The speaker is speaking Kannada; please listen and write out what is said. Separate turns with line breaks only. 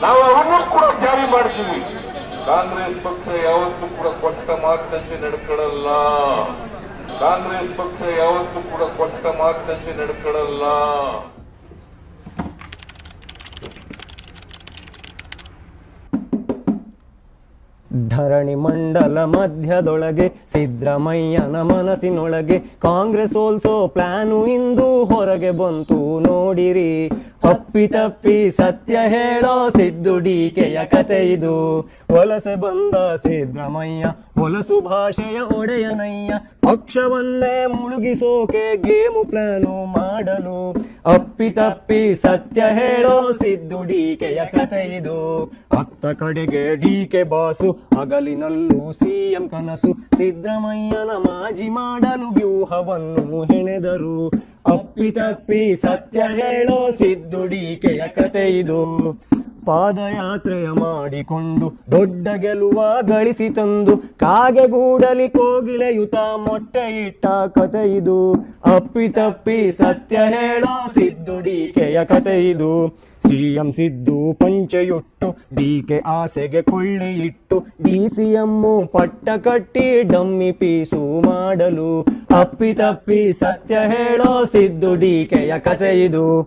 ನಾವು ಅವನ್ನೂ ಕೂಡ ಜಾರಿ ಮಾಡ್ತೀವಿ. ಕಾಂಗ್ರೆಸ್ ಪಕ್ಷ ಯಾವತ್ತೂ ಕೂಡ ಕೊಟ್ಟ ಮಾತಿನಂತೆ ನಡ್ಕೊಳ್ಳಲ್ಲ. ಕಾಂಗ್ರೆಸ್ ಪಕ್ಷ ಯಾವತ್ತೂ ಕೂಡ ಕೊಟ್ಟ ಮಾತಿನಂತೆ ನಡ್ಕೊಳ್ಳಲ್ಲ.
ಧರಣಿ ಮಂಡಲ ಮಧ್ಯದೊಳಗೆ ಸಿದ್ದರಾಮಯ್ಯನ ಮನಸ್ಸಿನೊಳಗೆ ಕಾಂಗ್ರೆಸ್ ಸೋಲ್ಸೋ ಪ್ಲಾನು ಇಂದು ಹೊರಗೆ ಬಂತು ನೋಡಿರಿ. ಅಪ್ಪಿತಪ್ಪಿ ಸತ್ಯ ಹೇಳೋ ಸಿದ್ದು ಡಿಕೆಯ ಕತೆ ಇದು. ವಲಸೆ ಬಂದ ಸಿದ್ದರಾಮಯ್ಯ ಹೊಲಸು ಭಾಷೆಯ ಒಡೆಯನಯ್ಯ. ಪಕ್ಷವನ್ನೇ ಮುಳುಗಿಸೋಕೆ ಗೇಮು ಪ್ಲಾನು ಮಾಡಲು. ಅಪ್ಪಿತಪ್ಪಿ ಸತ್ಯ ಹೇಳೋ ಸಿದ್ದು ಡಿಕೆಯ ಕತೆ ಇದು. ಅತ್ತ ಕಡೆಗೆ ಡಿಕೆ ಬಾಸು, ಹಗಲಿನಲ್ಲೂ ಸಿಎಂ ಕನಸು. ಸಿದ್ದರಾಮಯ್ಯನ ಮಾಜಿ ಮಾಡಲು ವ್ಯೂಹವನ್ನು ಹೆಣೆದರು. ಅಪ್ಪಿತಪ್ಪಿ ಸತ್ಯ ಹೇಳೋ ಸಿದ್ದು ಡಿಕೆಯ ಕತೆ ಇದು. ಪಾದಯಾತ್ರೆಯ ಮಾಡಿಕೊಂಡು ದೊಡ್ಡ ಗೆಲುವ ಗಳಿಸಿ ತಂದು ಕಾಗೆಗೂಡಲಿ ಕೋಗಿಲೆಯುತ ಮೊಟ್ಟೆ ಇಟ್ಟ ಕತೆ ಇದು. ಅಪ್ಪಿತಪ್ಪಿ ಸತ್ಯ ಹೇಳೋ ಸಿದ್ದು ಡಿಕೆಯ ಕತೆ ಇದು. ಸಿಎಂ ಸಿದ್ದು ಪಂಚೆಯುಟ್ಟು ಡಿಕೆ ಆಸೆಗೆ ಕೊಳ್ಳಿ ಇಟ್ಟು ಡಿಸಿಎಂ ಪಟ್ಟ ಕಟ್ಟಿ ಡಮ್ಮಿ ಪೀಸು ಮಾಡಲು. ಅಪ್ಪಿತಪ್ಪಿ ಸತ್ಯ ಹೇಳೋ ಸಿದ್ದು ಡಿಕೆಯ ಕತೆ ಇದು.